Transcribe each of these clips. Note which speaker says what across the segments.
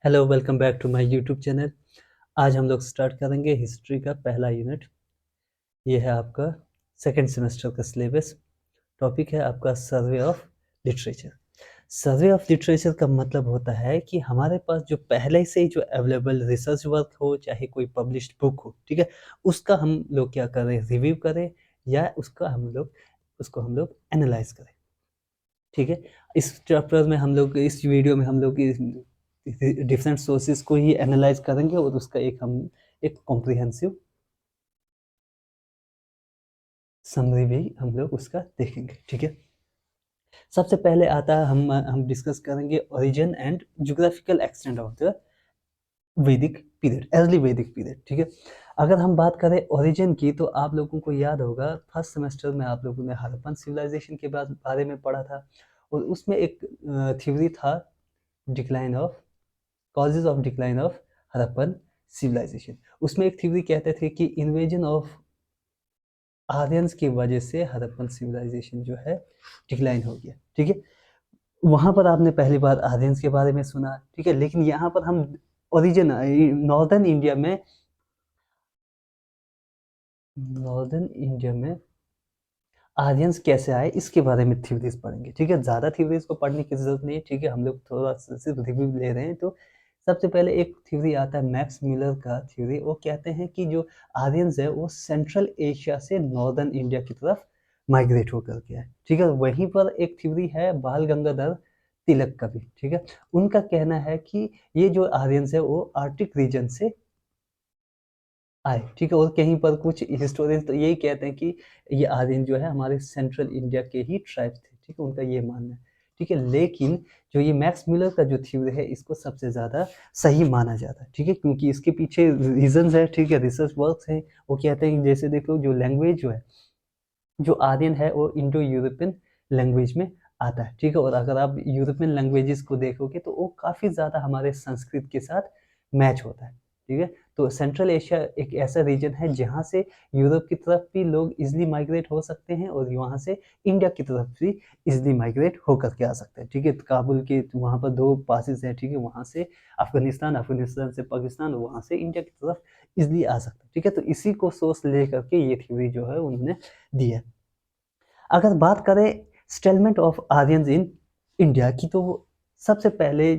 Speaker 1: Hello, welcome back to my YouTube channel. आज हम लोग स्टार्ट करेंगे हिस्ट्री का पहला यूनिट। ये है आपका सेकंड सेमेस्टर का सिलेबस। टॉपिक है आपका survey of literature. Survey of literature का मतलब होता है कि हमारे पास जो पहले से ही जो अवेलेबल रिसर्च वर्क हो, चाहे कोई पब्लिश्ड बुक हो, ठीक है, उसका हम लोग क्या करें, रिव्यू करें या उसको हम लोग एनालाइज करें। ठीक है, इस चैप्टर में हम लोग, इस वीडियो में हम लोग डिफरेंट सोर्सेज को ही एनालाइज करेंगे और उसका एक कॉम्प्रिहेंसिव समरी भी हम लोग उसका देखेंगे। ठीक है, सबसे पहले आता है हम डिस्कस करेंगे origin and geographical extent of the वैदिक पीरियड, अर्ली वैदिक पीरियड। ठीक है, अगर हम बात करें ओरिजिन की तो आप लोगों को याद होगा फर्स्ट सेमेस्टर में आप लोगों ने हड़प्पन सिविलाइजेशन के बारे में पढ़ा था और उसमें एक थ्योरी था decline of causes of decline of Harappan civilisation. उसमें एक थ्योरी कहते थे कि इन्वेजन ऑफ आर्यंस की वजह से हड़प्पन सिविलाइजेशन जो है डिक्लाइन हो गया। ठीक है, वहां पर आपने पहली बार आर्यंस के बारे में सुना। ठीक है, लेकिन यहाँ पर हम ओरिजिन नॉर्दर्न इंडिया में आर्यंस कैसे आए इसके बारे में थ्योरीज पढ़ेंगे। ठीक है, ज़्यादा थ्योरीज को पढ़ने की जरूरत नहीं है। ठीक है, हम लोग थोड़ा सिर्फ रिव्यू ले रहे हैं। तो सबसे पहले एक थ्योरी आता है मैक्स मिलर का थ्योरी। वो कहते हैं कि जो आर्यंस है वो सेंट्रल एशिया से नॉर्दर्न इंडिया की तरफ माइग्रेट होकर के आए। ठीक है, वहीं पर एक थ्योरी है बाल गंगाधर तिलक का भी। ठीक है, उनका कहना है कि ये जो आर्यंस है वो आर्टिक रीजन से आए। ठीक है, और कहीं पर कुछ हिस्टोरियंस तो यही कहते हैं कि ये आर्यन जो है हमारे सेंट्रल इंडिया के ही ट्राइब्स थे। ठीक है, उनका ये मानना है। ठीक है, लेकिन जो ये मैक्स मिलर का जो थ्योरी है इसको सबसे ज़्यादा सही माना जाता है। ठीक है, क्योंकि इसके पीछे रीजंस है। ठीक है, रिसर्च वर्क्स हैं। वो कहते हैं कि जैसे देखो जो लैंग्वेज जो है, जो आर्यन है वो इंडो यूरोपियन लैंग्वेज में आता है। ठीक है, और अगर आप यूरोपियन लैंग्वेजेस को देखोगे तो वो काफ़ी ज़्यादा हमारे संस्कृत के साथ मैच होता है। ठीक है, तो सेंट्रल एशिया एक ऐसा रीजन है जहाँ से यूरोप की तरफ भी लोग इजिली माइग्रेट हो सकते हैं और वहाँ से इंडिया की तरफ भी इजिली माइग्रेट होकर के आ सकते हैं। ठीक है, तो काबुल के वहाँ पर दो पासेस हैं। ठीक है, वहाँ से अफगानिस्तान, अफगानिस्तान से पाकिस्तान, वहाँ से इंडिया की तरफ इजिली आ सकते हैं। ठीक है, तो इसी को सोर्स लेकर के ये थ्योरी जो है उन्होंने दी है। अगर बात करें settlement of Aryans in India की तो सबसे पहले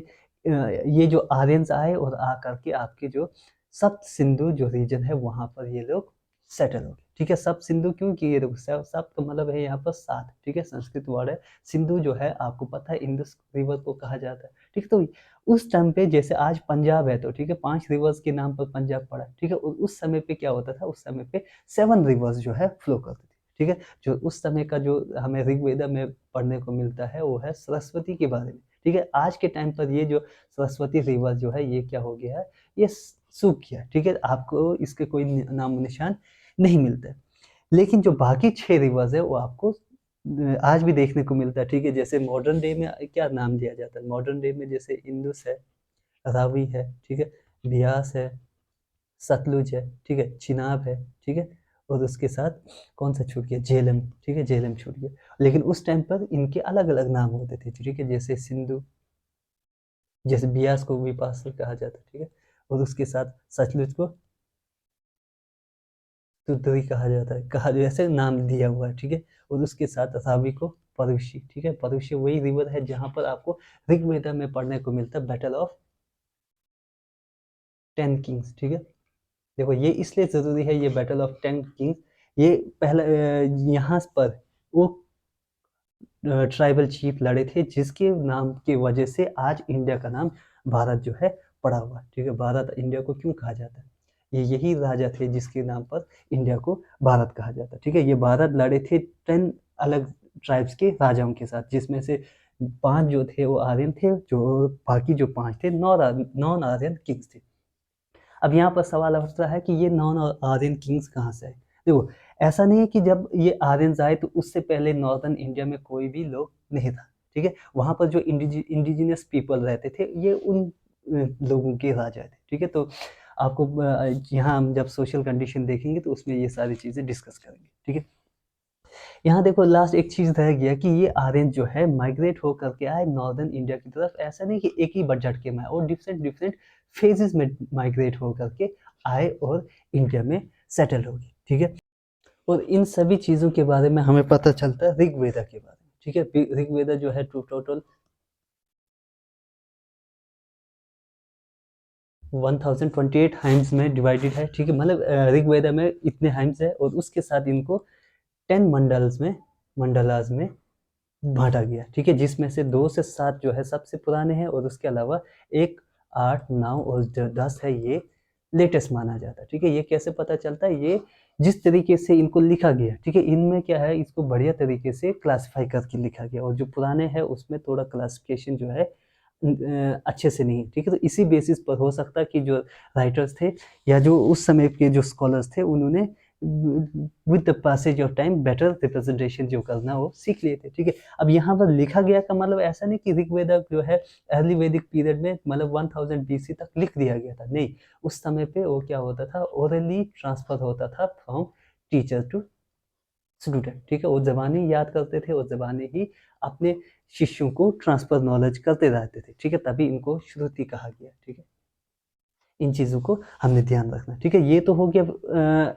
Speaker 1: ये जो आर्यंस आए और आकर के आपके जो सप्त सिंधु जो रीजन है वहाँ पर ये लोग सेटल हो गए। ठीक है, सप्त सिंधु क्यों कि ये देखो सप्त का मतलब है यहाँ पर सात। ठीक है, संस्कृत वर्ड है। सिंधु जो है आपको पता है इंडस रिवर को कहा जाता है। ठीक है, तो उस टाइम पे जैसे आज पंजाब है तो ठीक है 5 रिवर्स के नाम पर पंजाब पड़ा। ठीक है, और उस समय पे क्या होता था, उस समय पे 7 रिवर्स जो है फ्लो करती थी। ठीक है, जो उस समय का जो हमें ऋग्वेदा में पढ़ने को मिलता है वो है सरस्वती के बारे में। ठीक है, आज के टाइम पर ये जो सरस्वती रिवर जो है ये क्या हो गया है, ये सूख गया। ठीक है, आपको इसके कोई नामो निशान नहीं मिलता है। लेकिन जो बाकी 6 रिवर्स है वो आपको आज भी देखने को मिलता है। ठीक है, जैसे मॉडर्न डे में क्या नाम दिया जाता है, मॉडर्न डे में जैसे इंदुस है, रावी है, ठीक है, ब्यास है, सतलुज है, ठीक है, चिनाब है, ठीक है, और उसके साथ कौन सा छूट गया, झेलम। ठीक है, झेलम छूट गया। लेकिन उस टाइम पर इनके अलग अलग नाम होते थे। ठीक है, जैसे सिंधु, जैसे बियास को विपासर कहा जाता है। ठीक है, और उसके साथ सतलुज को तुतुई कहा जाता है, कहा जैसे नाम दिया हुआ है। ठीक है, और उसके साथ रावी को परुषी। ठीक है, परुषी वही रिवर है जहाँ पर आपको ऋग्वेदा में पढ़ने को मिलता है बैटल ऑफ 10 किंग्स। ठीक है, देखो ये इसलिए ज़रूरी है ये बैटल ऑफ 10 किंग्स। ये पहला यहाँ पर वो ट्राइबल चीफ लड़े थे जिसके नाम की वजह से आज इंडिया का नाम भारत जो है पड़ा हुआ है। ठीक है, भारत इंडिया को क्यों कहा जाता है, ये यही राजा थे जिसके नाम पर इंडिया को भारत कहा जाता है। ठीक है, ये भारत लड़े थे 10 अलग ट्राइब्स के राजाओं के साथ, जिसमें से 5 जो थे वो आर्यन थे, जो बाकी जो 5 थे नॉन आर्यन किंग्स थे। अब यहाँ पर सवाल उठता है कि ये नॉन आर्यन किंग्स कहाँ से आए। देखो, ऐसा नहीं है कि जब ये आर्यंस आए तो उससे पहले नॉर्दर्न इंडिया में कोई भी लोग नहीं था। ठीक है, वहाँ पर जो इंडिजिनियस पीपल रहते थे ये उन लोगों के राजा थे। ठीक है, तो आपको यहाँ हम जब सोशल कंडीशन देखेंगे तो उसमें ये सारी चीज़ें डिस्कस करेंगे। ठीक है, यहाँ देखो लास्ट एक चीज़ रह गया कि ये आर्यन जो है माइग्रेट हो करके आए नॉर्दर्न इंडिया की तरफ, ऐसा नहीं कि एक ही बार झटके में आए, और डिफरेंट डिफरेंट फेजेस में माइग्रेट हो करके आए और इंडिया में सेटल हो गए, ठीक है। और इन सभी चीज़ों के बारे में हमें पता चलता है ऋग्वेदा के बारे में, ठीक है। ऋग्वेदा जो है टोटल 1028 हाइम्स में डिवाइडेड है, ठीक है। मतलब ऋग्वेदा में इतने हाइम्स है, और उसके साथ इनको 10 मंडलास में बांटा गया, ठीक है, जिसमें से 2 से 7 जो है सबसे पुराने हैं, और उसके अलावा 1, 8, 9 और 10 है ये लेटेस्ट माना जाता है, ठीक है। ये कैसे पता चलता है? ये जिस तरीके से इनको लिखा गया, ठीक है, इनमें क्या है, इसको बढ़िया तरीके से क्लासिफाई करके लिखा गया, और जो पुराने हैं उसमें थोड़ा क्लासिफिकेशन जो है अच्छे से नहीं, ठीक है। तो इसी बेसिस पर हो सकता है कि जो राइटर्स थे या जो उस समय के जो स्कॉलर्स थे, उन्होंने with the passage of time better representation जो करना वो सीख लिए थे, ठीक है। अब यहाँ पर लिखा गया का मतलब ऐसा नहीं कि ऋग्वेदा जो है अर्ली वैदिक पीरियड में मतलब 1000 बीसी तक लिख दिया गया था, नहीं। उस समय पे वो क्या होता था, ओरली ट्रांसफर होता था फ्रॉम टीचर टू स्टूडेंट, ठीक है। वो ज़बानी याद करते थे, वो ज़बानी ही अपने शिष्यों को ट्रांसफर नॉलेज करते रहते थे, ठीक है। तभी इनको श्रुति कहा गया, ठीक है। इन चीज़ों को हमने ध्यान रखना, ठीक है। ये तो हो गया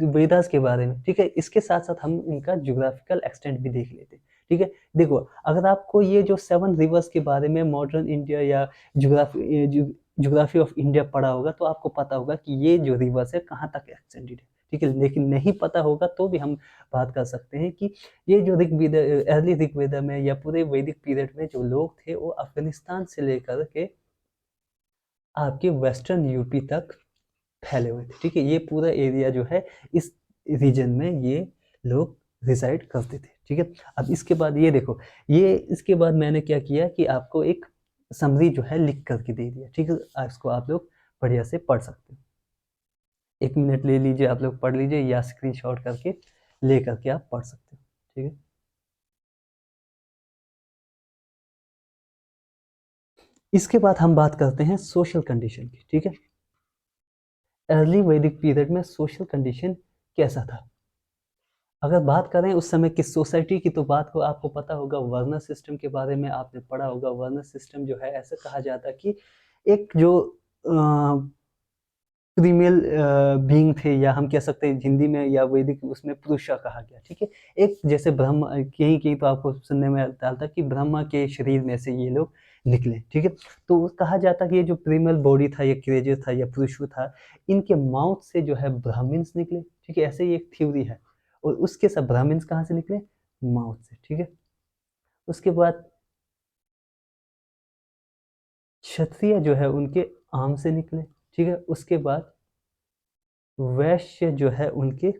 Speaker 1: वेदास के बारे में, ठीक है। इसके साथ साथ हम इनका ज्योग्राफिकल एक्सटेंट भी देख लेते हैं, ठीक है। देखो, अगर आपको ये जो 7 रिवर्स के बारे में मॉडर्न इंडिया या ज्योग्राफी ऑफ इंडिया पढ़ा होगा, तो आपको पता होगा कि ये जो रिवर्स है कहाँ तक एक्सटेंडेड है, ठीक है। लेकिन नहीं पता होगा तो भी हम बात कर सकते हैं कि ये जो ऋग्वेदा, अर्ली ऋग्वेदा में या पूरे वैदिक पीरियड में जो लोग थे, वो अफगानिस्तान से लेकर के आपके वेस्टर्न यूपी तक फैले हुए थे, ठीक है। ये पूरा एरिया जो है इस रीजन में ये लोग रिसाइड करते थे, ठीक है। अब इसके बाद ये देखो, ये इसके बाद मैंने क्या किया कि आपको एक समरी जो है लिख करके दे दिया, ठीक है। इसको आप लोग बढ़िया से पढ़ सकते हो। 1 मिनट ले लीजिए, आप लोग पढ़ लीजिए, या स्क्रीनशॉट करके ले करके आप पढ़ सकते हो, ठीक है। इसके बाद हम बात करते हैं सोशल कंडीशन की, ठीक है। अर्ली वैदिक पीरियड में सोशल कंडीशन कैसा था? अगर बात करें उस समय की सोसाइटी की, तो बात को आपको पता होगा, वर्ण सिस्टम के बारे में आपने पढ़ा होगा। वर्ण सिस्टम जो है, ऐसा कहा जाता है कि एक जो प्रीमेल बीइंग थे, या हम कह सकते हैं हिंदी में या वैदिक उसमें पुरुषा कहा गया, ठीक है। एक जैसे ब्रह्म, कहीं कहीं तो आपको सुनने में आता था कि ब्रह्मा के शरीर में से ये लोग निकले, ठीक है। तो कहा जाता कि ये जो प्रीमेल बॉडी था, या क्रिएचर था, या पुरुष था, इनके माउथ से जो है ब्राह्मण्स निकले, ठीक है। ऐसे ही एक थ्योरी है। और उसके सब ब्राह्मण्स कहाँ से निकले? माउथ से, ठीक है। उसके बाद क्षत्रिय जो है उनके आम से निकले, ठीक है। उसके बाद वैश्य जो है उनके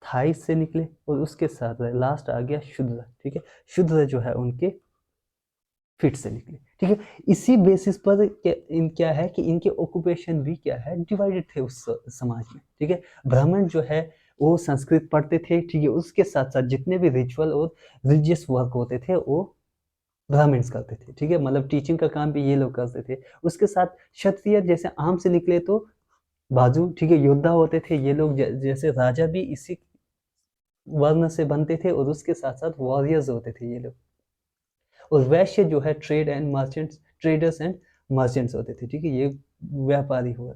Speaker 1: थाई से निकले, और उसके साथ लास्ट आ गया शूद्र, ठीक है। शूद्र जो है उनके फिट से निकले, ठीक है। इसी बेसिस पर क्या है कि इनके ऑक्यूपेशन भी क्या है, डिवाइडेड थे उस समाज में, ठीक है। ब्राह्मण जो है वो संस्कृत पढ़ते थे, ठीक है। उसके साथ साथ जितने भी रिचुअल और रिलीजियस वर्क होते थे वो ब्राह्मण्स करते थे, ठीक है। मतलब टीचिंग का काम भी ये लोग करते थे। उसके साथ क्षत्रिय जैसे आम से निकले तो बाजू, ठीक है, योद्धा होते थे ये लोग। जैसे राजा भी इसी वर्ण से बनते थे, और उसके साथ साथ वॉरियर्स होते थे ये लोग। और वैश्य जो है ट्रेडर्स एंड मर्चेंट्स होते थे, ठीक है। ये व्यापारी हुआ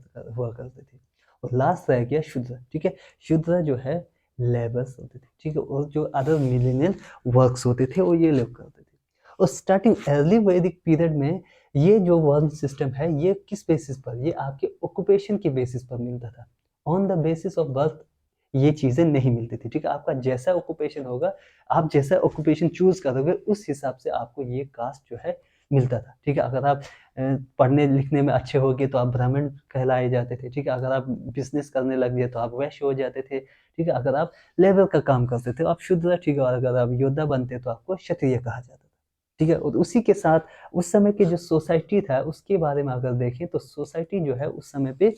Speaker 1: करते थे। और लास्ट रह गया शूद्र, ठीक है। शूद्र जो है लेबर्स होते थे, ठीक है। और जो अदर मिलेनियल वर्क्स होते थे वो ये लोग करते थे। और स्टार्टिंग अर्ली वैदिक पीरियड में ये जो वर्ण सिस्टम है, ये किस बेसिस पर? ये आपके ऑक्यूपेशन के बेसिस पर मिलता था। On the basis of birth ये चीज़ें नहीं मिलती थी, ठीक है। आपका जैसा ऑक्यूपेशन होगा, आप जैसा ऑक्यूपेशन चूज करोगे, उस हिसाब से आपको ये कास्ट जो है मिलता था, ठीक है। अगर आप पढ़ने लिखने में अच्छे हो गए तो आप ब्राह्मण कहलाए जाते थे, ठीक है। अगर आप बिजनेस करने लग गए तो आप वैश्य हो जाते थे, ठीक है। अगर आप लेबर का काम करते थे आप शूद्र, ठीक है। और अगर आप योद्धा बनते तो आपको क्षत्रिय कहा जाता था, ठीक है। और उसी के साथ उस समय की जो सोसाइटी था उसके बारे में अगर देखें, तो सोसाइटी जो है उस समय पे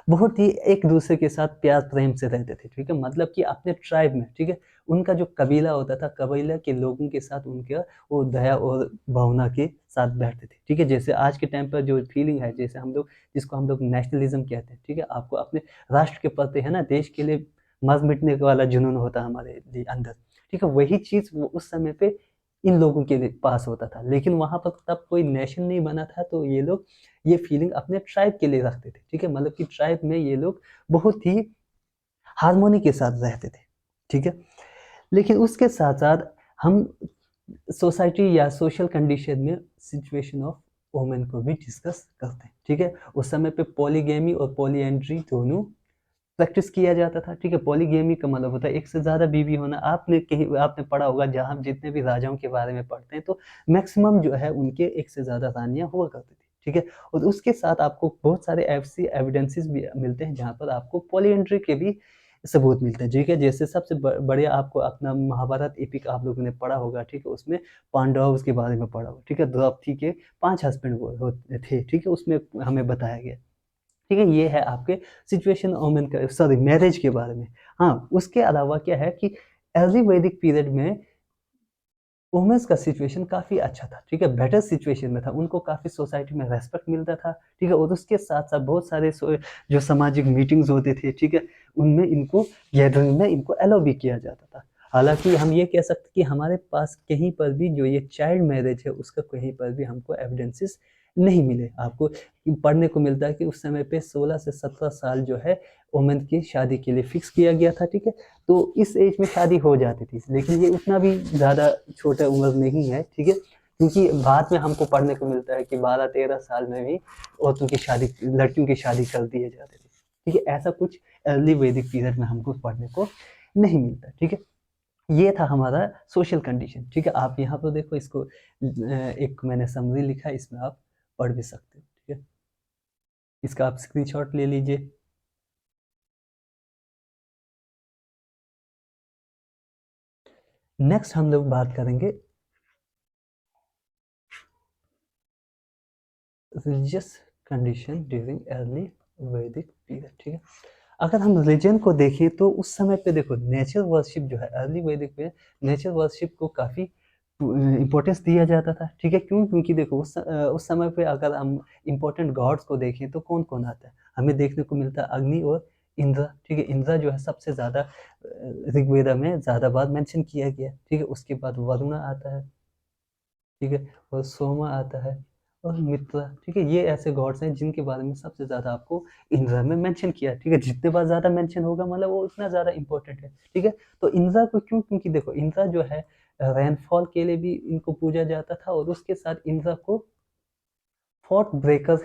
Speaker 1: बहुत ही एक दूसरे के साथ प्यार प्रेम से रहते थे, ठीक है। मतलब कि अपने ट्राइब में, ठीक है, उनका जो कबीला होता था, कबीला के लोगों के साथ उनका वो दया और भावना के साथ बैठते थे, ठीक है। जैसे आज के टाइम पर जो फीलिंग है, जैसे हम लोग जिसको हम लोग नेशनलिज्म कहते हैं, ठीक है। आपको अपने राष्ट्र के प्रति है ना, देश के लिए मर मिटने वाला जुनून होता हमारे लिए अंदर, ठीक है? वही चीज़ वो उस समय पे इन लोगों के लिए पास होता था, लेकिन वहाँ पर तब कोई नेशन नहीं बना था, तो ये लोग ये फीलिंग अपने ट्राइब के लिए रखते थे, ठीक है? मतलब कि ट्राइब में ये लोग बहुत ही हार्मोनी के साथ रहते थे, ठीक है? लेकिन उसके साथ-साथ हम सोसाइटी या सोशल कंडीशन में सिचुएशन ऑफ वुमेन को भी डिस्कस करते हैं, ठीक है? उस समय पे पॉलीगैमी और पॉलीएंड्री दोनों प्रैक्टिस किया जाता था, ठीक है? पॉलीगैमी का मतलब होता है एक से ज़्यादा बीवी होना। आपने पढ़ा होगा, जहाँ जितने भी राजाओं के बारे में पढ़ते हैं, तो मैक्सिमम जो है उनके एक से ज़्यादा रानियाँ हुआ करती थी, ठीक है? और उसके साथ आपको बहुत सारे ऐसे एविडेंसेस भी मिलते हैं जहाँ पर आपको पॉलीएंड्री के भी सबूत मिलते हैं, ठीक है? जैसे सबसे बढ़िया आपको अपना महाभारत एपिक आप लोगों ने पढ़ा होगा, ठीक है? उसमें पांडवों के बारे में पढ़ा होगा, ठीक है? द्रौपदी के 5 हस्बैंड थे, ठीक है? उसमें हमें बताया गया। ठीक है, ये है आपके सिचुएशन ओमेन का, सॉरी, मैरिज के बारे में। हाँ, उसके अलावा क्या है कि अर्ली वैदिक पीरियड में वुमेन्स का सिचुएशन काफ़ी अच्छा था, ठीक है? बेटर सिचुएशन में था, उनको काफ़ी सोसाइटी में रिस्पेक्ट मिलता था, ठीक है? और उसके साथ-साथ बहुत सारे जो सामाजिक मीटिंग्स होते थे, ठीक है? उनमें इनको गैदरिंग में इनको अलाउ भी किया जाता था। हालाँकि हम ये कह सकते हैं कि हमारे पास कहीं पर भी जो ये चाइल्ड मैरिज है, उसका कहीं पर भी हमको एविडेंसेस नहीं मिले। आपको पढ़ने को मिलता है कि उस समय पे 16 से 17 साल जो है वुमेन की शादी के लिए फिक्स किया गया था, ठीक है? तो इस एज में शादी हो जाती थी, लेकिन ये उतना भी ज़्यादा छोटा उम्र नहीं है, ठीक है? क्योंकि बाद में हमको पढ़ने को मिलता है कि 12-13 साल में भी औरतों की शादी, लड़कियों की शादी कर दिए जाते थे, ठीक है? ऐसा कुछ अर्ली वैदिक पीरियड में हमको पढ़ने को नहीं मिलता, ठीक है? ये था हमारा सोशल कंडीशन, ठीक है? आप यहाँ पर देखो, इसको एक मैंने समरी लिखा है, इसमें आप पढ़ भी सकते हो, ठीक है? इसका आप स्क्रीनशॉट ले लीजिए। नेक्स्ट हम लोग बात करेंगे रिलीजियस कंडीशन ड्यूरिंग अर्ली वैदिक पीरियड, ठीक है? अगर हम रिलीजन को देखें तो उस समय पे देखो, नेचर वर्शिप जो है अर्ली वैदिक में, नेचर वर्शिप को काफ़ी इम्पोर्टेंस दिया जाता था, ठीक है? क्यों? क्योंकि देखो उस समय पे अगर हम इम्पोर्टेंट गॉड्स को देखें तो कौन-कौन आता है? हमें देखने को मिलता है अग्नि और इंद्र, ठीक है? इंद्र जो है सबसे ज़्यादा ऋग्वेदा में ज़्यादा बार मेंशन किया गया है, ठीक है? उसके बाद वरुण आता है, ठीक है? और सोमा आता है और मित्रा, ठीक है? ये ऐसे गॉड्स हैं जिनके बारे में सबसे ज़्यादा आपको इंद्र में मेंशन किया है, ठीक है? जितने बार ज़्यादा मेंशन होगा मतलब वो उतना ज़्यादा इम्पोर्टेंट है, ठीक है? तो इंद्र को क्यों? क्योंकि देखो, इंद्र जो है रेनफॉल के लिए भी इनको पूजा जाता था, और उसके साथ इंद्र को फोर्ट ब्रेकर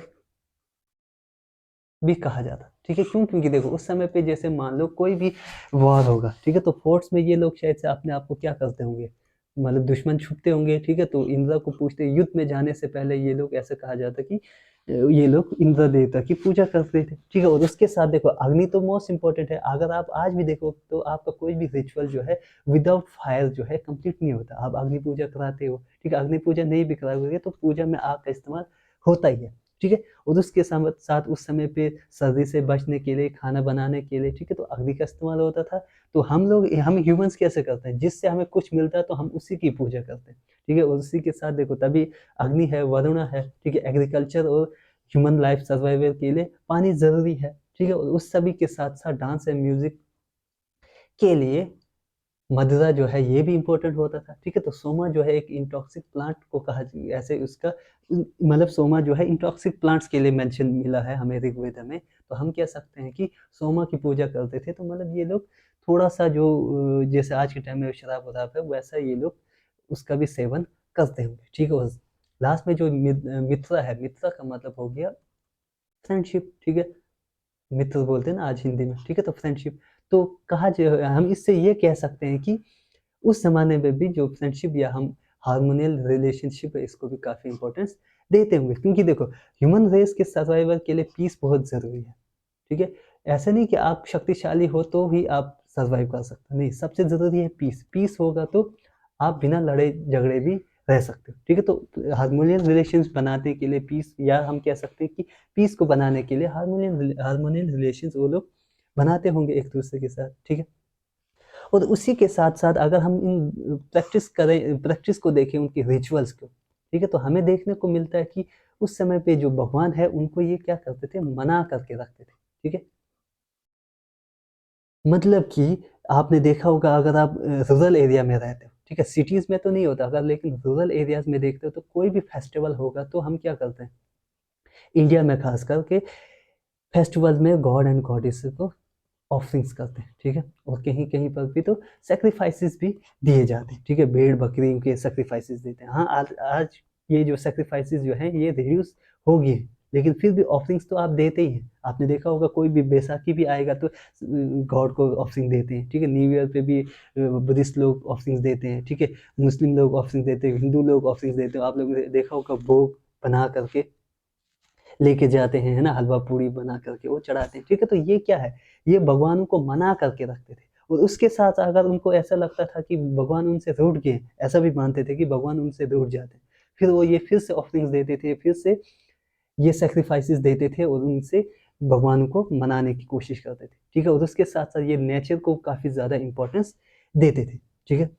Speaker 1: भी कहा जाता, ठीक है? क्यों? क्योंकि देखो उस समय पे जैसे मान लो कोई भी वॉर होगा, ठीक है? तो फोर्ट्स में ये लोग शायद से अपने आप को क्या करते होंगे, मतलब दुश्मन छुपते होंगे, ठीक है? तो इंद्र को पूछते, युद्ध में जाने से पहले ये लोग, ऐसे कहा जाता कि ये लोग इंद्र देवता की पूजा करते थे, ठीक है? और उसके साथ देखो अग्नि तो मोस्ट इम्पोर्टेंट है। अगर आप आज भी देखो तो आपका कोई भी रिचुअल जो है विदाउट फायर जो है कंप्लीट नहीं होता। आप अग्नि पूजा कराते हो, ठीक है? अग्नि पूजा नहीं भी कराओगे तो पूजा में आग का इस्तेमाल होता ही है, ठीक है? और उसके साथ उस समय पे सर्दी से बचने के लिए, खाना बनाने के लिए, ठीक है, तो अग्नि का इस्तेमाल होता था। तो हम ह्यूमन्स कैसे करते हैं, जिससे हमें कुछ मिलता है तो हम उसी की पूजा करते हैं, ठीक है? और उसी के साथ देखो तभी अग्नि है, वरुण है, ठीक है? एग्रीकल्चर और ह्यूमन लाइफ सर्वाइवल के लिए पानी ज़रूरी है, ठीक है? और उस सभी के साथ-साथ डांस एंड म्यूज़िक के लिए मदिरा जो है ये भी इम्पोर्टेंट होता था, ठीक है? तो सोमा जो है एक इंटॉक्सिक प्लांट को कहा, ऐसे उसका मतलब सोमा जो है इंटॉक्सिक प्लांट्स के लिए मेंशन मिला है हमें ऋग्वेद में। तो हम कह सकते हैं कि सोमा की पूजा करते थे, तो मतलब ये लोग थोड़ा-सा जो जैसे आज के टाइम में शराब-वराब है, वैसा ये लोग उसका भी सेवन करते होंगे, ठीक है? और लास्ट में जो मित्रा है, मित्रा का मतलब हो गया फ्रेंडशिप, ठीक है? मित्र बोलते हैं ना आज हिंदी में, ठीक है? तो फ्रेंडशिप, तो कहा जो हम इससे ये कह सकते हैं कि उस ज़माने में भी जो फ्रेंडशिप या हम हार्मोनियल रिलेशनशिप है, इसको भी काफ़ी इम्पोर्टेंस देते होंगे, क्योंकि देखो ह्यूमन रेस के सर्वाइवल के लिए पीस बहुत ज़रूरी है, ठीक है? ऐसा नहीं कि आप शक्तिशाली हो तो ही आप सर्वाइव कर सकते हो, नहीं, सबसे ज़रूरी है पीस। पीस होगा तो आप बिना लड़े झगड़े भी रह सकते हो, ठीक है? तो हार्मोनियल रिलेशंस बनाने के लिए पीस, या हम कह सकते हैं कि पीस को बनाने के लिए हार्मोनियल रिलेशंस वो लोग बनाते होंगे एक दूसरे के साथ, ठीक है? और उसी के साथ-साथ अगर हम इन प्रैक्टिस को देखें, उनके रिचुअल्स को, ठीक है? तो हमें देखने को मिलता है कि उस समय पे जो भगवान है उनको ये क्या करते थे, मना करके रखते थे, ठीक है? मतलब कि आपने देखा होगा अगर आप रूरल एरिया में रहते हो, ठीक है, सिटीज़ में तो नहीं होता अगर, लेकिन रूरल एरियाज़ में देखते हो तो कोई भी फेस्टिवल होगा तो हम क्या करते हैं, इंडिया में खास करके फेस्टिवल में गॉड एंड गॉडेसेस को ऑफरिंग्स करते हैं, ठीक है, और कहीं-कहीं पर भी तो सैक्रिफाइसेस भी दिए जाते हैं, ठीक है, भेड़-बकरी के सैक्रिफाइसेस देते हैं। हाँ, आज आज ये जो सैक्रिफाइसेस जो हैं ये रिड्यूस हो गए हैं, लेकिन फिर भी ऑफरिंग्स तो आप देते ही हैं। आपने देखा होगा कोई भी बैसाखी भी आएगा तो गॉड को ऑफरिंग देते हैं, ठीक है, न्यू ईयर पे भी बुद्धिस्ट लोग ऑफरिंग्स देते हैं, ठीक है, मुस्लिम लोग ऑफरिंग देते हैं, हिंदू लोग ऑफरिंग्स देते हैं। आप लोगों ने देखा होगा भोग बना करके लेके जाते हैं, है ना? हलवा पूड़ी बना करके वो चढ़ाते हैं, ठीक है? तो ये क्या है? ये भगवानों को मना करके रखते थे और उसके साथ अगर उनको ऐसा लगता था कि भगवान उनसे रूठ गए, ऐसा भी मानते थे कि भगवान उनसे रूठ जाते हैं। फिर वो ये फिर से ऑफरिंग्स देते थे, फिर से ये सैक्रिफाइसेस देते थे और उनसे भगवान को मनाने की कोशिश करते थे, ठीक है? और उसके साथ-साथ ये नेचर को काफ़ी ज़्यादा इम्पोर्टेंस देते थे, ठीक है?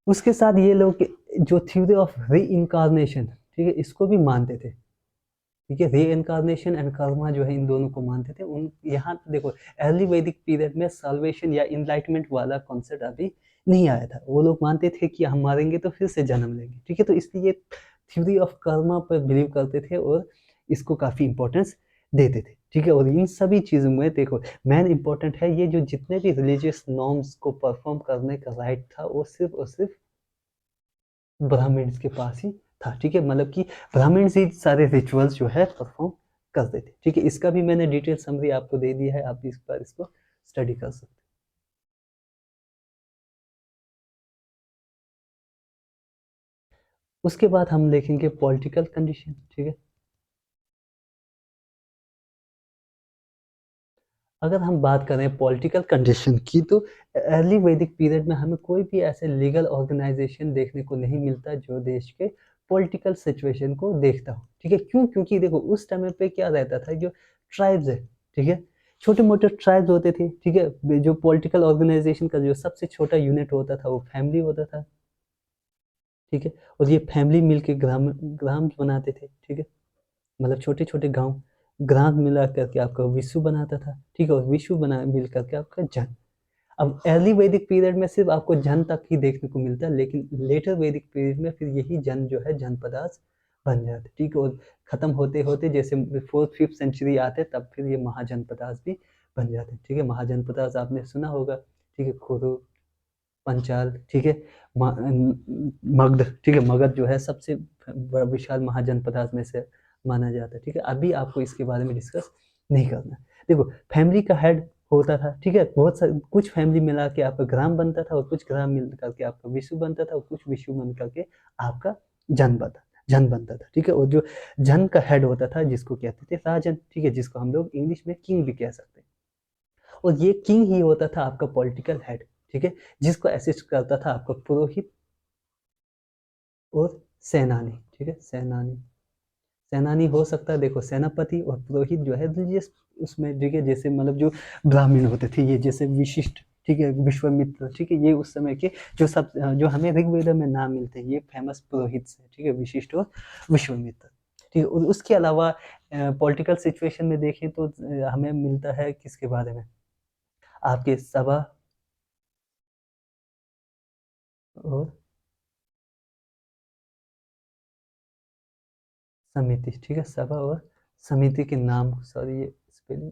Speaker 1: उसके साथ ये लोग जो थ्योरी ऑफ रीइन्कार्नेशन, ठीक है? इसको भी मानते थे। ठीक है, रीइन्कार्नेशन एंड कर्मा जो है इन दोनों को मानते थे। उन यहाँ देखो अर्ली वैदिक पीरियड में साल्वेशन या इनलाइटमेंट वाला कॉन्सेप्ट अभी नहीं आया था। वो लोग मानते थे कि हम मरेंगे तो फिर से जन्म लेंगे, ठीक है, तो इसलिए थ्योरी ऑफ कर्मा पर बिलीव करते थे और इसको काफ़ी इंपॉर्टेंस देते थे, ठीक है, और इन सभी चीज़ों में देखो मेन इंपॉर्टेंट है ये जो जितने भी रिलीजियस नॉर्म्स को परफॉर्म करने का राइट था वो सिर्फ और सिर्फ ब्राह्मण्स के पास ही था, ठीक है, मतलब कि ब्राह्मण्स ही सारे रिचुअल्स जो है परफॉर्म करते थे, ठीक है, इसका भी मैंने डिटेल समरी आपको दे दिया है, आप इस बार इसको स्टडी कर सकते हैं। उसके बाद हम देखेंगे पॉलिटिकल कंडीशन, ठीक है, अगर हम बात करें पॉलिटिकल कंडीशन की तो अर्ली वैदिक पीरियड में हमें कोई भी ऐसे लीगल ऑर्गेनाइजेशन देखने को नहीं मिलता जो देश के पॉलिटिकल सिचुएशन को देखता हो, ठीक है, क्यों, क्योंकि देखो उस टाइम पे क्या रहता था, जो ट्राइब्स है, ठीक है, छोटे मोटे ट्राइब्स होते थे, ठीक है, जो पॉलिटिकल ऑर्गेनाइजेशन का जो सबसे छोटा यूनिट होता था वो फैमिली होता था, ठीक है, और ये फैमिली मिलके ग्राम ग्राम बनाते थे, ठीक है, मतलब छोटे-छोटे गाँव, ग्राम मिला करके आपका विश्व बनाता था, ठीक है? और विश्व बना मिल करके आपका जन। अब अर्ली वैदिक पीरियड में सिर्फ़ आपको जन तक ही देखने को मिलता है, लेकिन लेटर वैदिक पीरियड में फिर यही जन जो है जनपदास बन जाते हैं, ठीक है? और खत्म होते-होते जैसे 4th-5th सेंचुरी आते हैं तब फिर ये महाजनपदास भी बन जाते हैं, ठीक है? महाजनपदास आपने सुना होगा, ठीक है? कुरु, पंचाल, ठीक है? मगध, ठीक है? मगध जो है सबसे विशाल महाजनपदास में से माना जाता है, ठीक है? अभी आपको इसके बारे में डिस्कस नहीं करना है। देखो फैमिली का हेड होता था, ठीक है? बहुत सारे कुछ फैमिली मिला के आपका ग्राम बनता था और कुछ ग्राम मिल करके आपका विश्व बनता था और कुछ विश्व बन करके आपका जन बनता था, ठीक है? और जो जन का हेड होता था जिसको कहते थे राजन, ठीक है? जिसको हम लोग इंग्लिश में किंग भी कह सकते हैं। और ये किंग ही होता था आपका पॉलिटिकल हेड, ठीक है, जिसको असिस्ट करता था आपका पुरोहित और सेनानी, ठीक है, सेनानी सेनानी हो सकता है, देखो सेनापति और पुरोहित जो है रिलीजियस उसमें, ठीक है, जैसे मतलब जो ब्राह्मण होते थे ये जैसे विशिष्ट, ठीक है, विश्वामित्र, ठीक है, ये उस समय के जो सब जो हमें ऋग्वेद में नाम मिलते हैं ये फेमस पुरोहित से, ठीक है, विशिष्ट और विश्वामित्र, ठीक है, और उसके अलावा पॉलिटिकल सिचुएशन में देखें तो हमें मिलता है किसके बारे में, आपके सभा और समिति, ठीक है, सभा और समिति के नाम, सॉरी ये स्पेलिंग,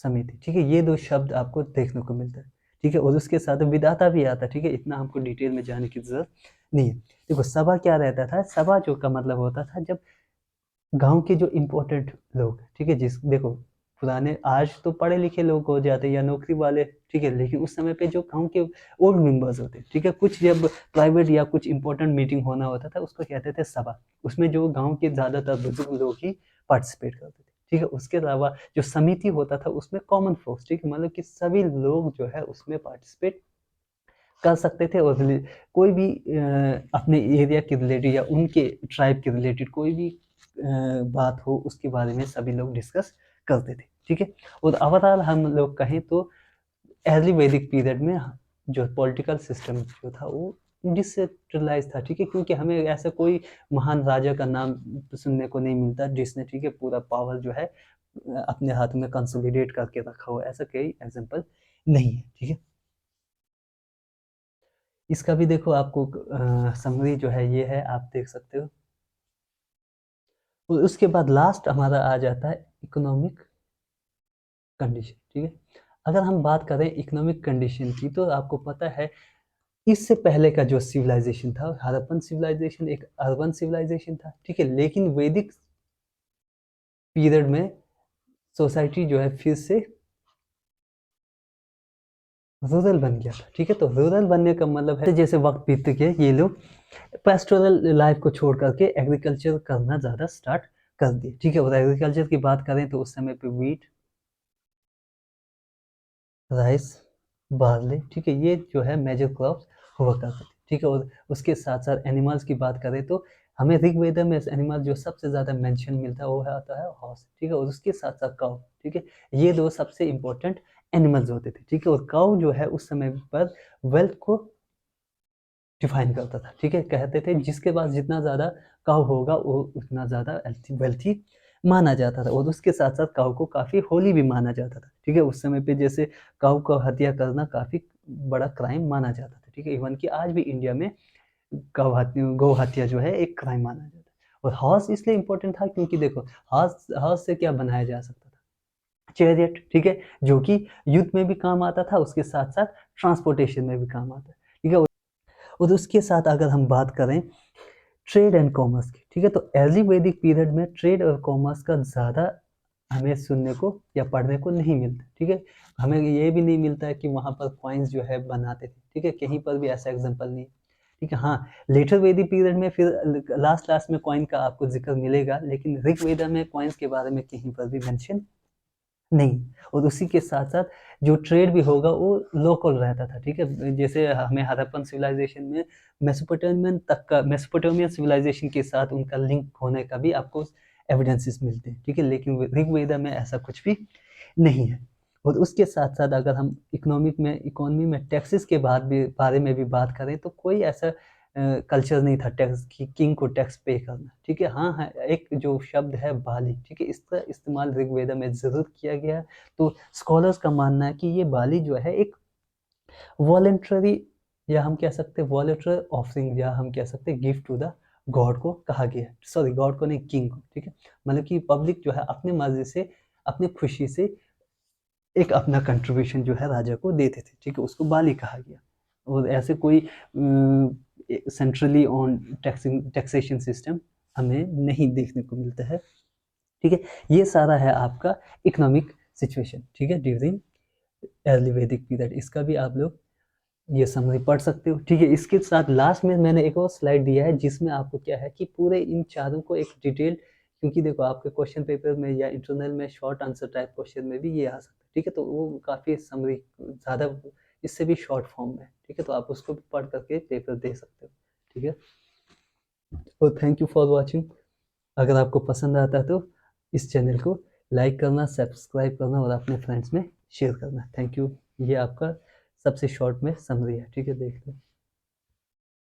Speaker 1: समिति, ठीक है, ये 2 शब्द आपको देखने को मिलता है, ठीक है, और उसके साथ विधाता भी आता है, ठीक है, इतना हमको डिटेल में जाने की ज़रूरत नहीं है। देखो सभा क्या रहता था, सभा जो का मतलब होता था जब गाँव के जो इम्पोर्टेंट लोग, ठीक है, जिस देखो पुराने आज तो पढ़े-लिखे लोग हो जाते हैं या नौकरी वाले, ठीक है, लेकिन उस समय पे जो गाँव के ओल्ड मेंबर्स होते हैं, ठीक है, कुछ जब प्राइवेट या कुछ इम्पोर्टेंट मीटिंग होना होता था, उसको कहते थे सभा। उसमें जो गाँव के ज़्यादातर बुजुर्ग लोग ही पार्टिसिपेट करते थे, ठीक है। उसके अलावा जो समिति होता था, उसमें कॉमन फ़ोल्क, ठीक है, मतलब कि सभी लोग जो है उसमें पार्टिसिपेट कर सकते थे और कोई भी अपने एरिया के रिलेटेड या उनके ट्राइब के रिलेटेड कोई भी बात हो उसके बारे में सभी लोग डिस्कस करते थे, ठीक है। और ओवरऑल हम लोग कहें तो अर्ली वैदिक पीरियड में जो पॉलिटिकल सिस्टम जो था वो डिसेंट्रलाइज था, ठीक है, क्योंकि हमें ऐसा कोई महान राजा का नाम सुनने को नहीं मिलता जिसने, ठीक है, पूरा पावर जो है अपने हाथ में कंसोलिडेट करके रखा हो, ऐसा कोई एग्जांपल नहीं है, ठीक है। इसका भी देखो आपको समरी जो है ये है, आप देख सकते हो। और उसके बाद लास्ट हमारा आ जाता है इकोनॉमिक कंडीशन, ठीक है। अगर हम बात करें इकोनॉमिक कंडीशन की, तो आपको पता है इससे पहले का जो सिविलाइजेशन था, हड़प्पन सिविलाइजेशन एक अर्बन सिविलाइजेशन था, ठीक है, लेकिन वैदिक पीरियड में सोसाइटी जो है फिर से रूरल बन गया था, ठीक है। तो रूरल बनने का मतलब है जैसे वक्त बीतते गए ये लोग पेस्टोरल लाइफ को छोड़ करके एग्रीकल्चर करना ज़्यादा स्टार्ट कर दिए, ठीक है। और एग्रीकल्चर की बात करें तो उस समय पे वीट, राइस, बार्ले, ठीक है, ये जो है मेजर क्रॉप्स हुआ करते थे, ठीक है। और उसके साथ साथ एनिमल्स की बात करें तो हमें ऋग्वेद में एनिमल जो सबसे ज़्यादा मेंशन मिलता है वो आता है हॉर्स, ठीक है। और उसके साथ साथ काउ, ठीक है, ये दो सबसे इंपॉर्टेंट एनिमल्स होते थे, ठीक है। और काउ जो है उस समय पर वेल्थ को डिफाइन करता था, ठीक है। कहते थे जिसके पास जितना ज़्यादा काऊ होगा वो उतना ज़्यादा वेल्थी माना जाता था। और उसके साथ साथ काऊ को काफ़ी होली भी माना जाता था, ठीक है। उस समय पे जैसे काऊ को हत्या करना काफ़ी बड़ा क्राइम माना जाता था, ठीक है। इवन कि आज भी इंडिया में गौ हत्या जो है एक क्राइम माना जाता है। और हॉर्स इसलिए इम्पोर्टेंट था क्योंकि देखो हॉर्स हॉर्स से क्या बनाया जा सकता था, चैरियट, ठीक है, जो कि युद्ध में भी काम आता था, उसके साथ साथ ट्रांसपोर्टेशन में भी काम आता है, ठीक है। और उसके साथ अगर हम बात करें ट्रेड एंड कॉमर्स की, ठीक है, तो अर्ली वैदिक पीरियड में ट्रेड और कॉमर्स का ज़्यादा हमें सुनने को या पढ़ने को नहीं मिलता, ठीक है। हमें ये भी नहीं मिलता है कि वहाँ पर कॉइन्स जो है बनाते थे, ठीक है, कहीं पर भी ऐसा एग्जाम्पल नहीं, ठीक है। हाँ, लेटर वैदिक पीरियड में फिर लास्ट में कॉइन का आपको जिक्र मिलेगा, लेकिन ऋग्वेद में कॉइन्स के बारे में कहीं पर भी मेंशन नहीं। और उसी के साथ-साथ जो ट्रेड भी होगा वो लोकल रहता था, ठीक है। जैसे हमें हड़प्पन सिविलाइजेशन में मेसोपोटामियन सिविलाइजेशन के साथ उनका लिंक होने का भी आपको एविडेंसेस मिलते हैं, ठीक है। लेकिन ऋग्वेद में ऐसा कुछ भी नहीं है। और उसके साथ-साथ अगर हम इकोनॉमी में टैक्सेस के बारे में भी बात करें तो कोई ऐसा कल्चर नहीं था टैक्स की किंग को टैक्स पे करना, ठीक है। हाँ, हाँ, एक जो शब्द है बाली, ठीक है, इसका इस्तेमाल ऋग्वेद में ज़रूर किया गया है। तो स्कॉलर्स का मानना है कि ये बाली जो है एक वॉलंटरी या हम कह सकते हैं वॉलंटरी ऑफरिंग या हम कह सकते हैं गिफ्ट टू द गॉड को कहा गया है। सॉरी गॉड को नहीं, किंग को, ठीक है। मतलब कि पब्लिक जो है अपनी मर्ज़ी से, अपनी खुशी से एक अपना कंट्रीब्यूशन जो है राजा को देते थे, ठीक है, उसको बाली कहा गया। और ऐसे कोई सेंट्रली ऑन टैक्सेशन सिस्टम हमें नहीं देखने को मिलता है, ठीक है। ये सारा है आपका इकोनॉमिक सिचुएशन, ठीक है, ड्यूरिंग अर्ली वैदिक पीरियड। इसका भी आप लोग ये समरी पढ़ सकते हो, ठीक है। इसके साथ लास्ट में मैंने एक और स्लाइड दिया है जिसमें आपको क्या है कि पूरे इन चारों को एक डिटेल, क्योंकि देखो आपके क्वेश्चन पेपर में या इंटरनल में शॉर्ट आंसर टाइप क्वेश्चन में भी ये आ सकता है, ठीक है। तो वो काफ़ी समरी ज़्यादा इससे भी शॉर्ट फॉर्म में, ठीक है, तो आप उसको भी पढ़ करके पेपर दे सकते हो, ठीक है। तो थैंक यू फॉर वॉचिंग। अगर आपको पसंद आता है तो इस चैनल को लाइक करना, सब्सक्राइब करना और अपने फ्रेंड्स में शेयर करना। Thank you. ये आपका सबसे शॉर्ट में समरी है, ठीक है, देख लो।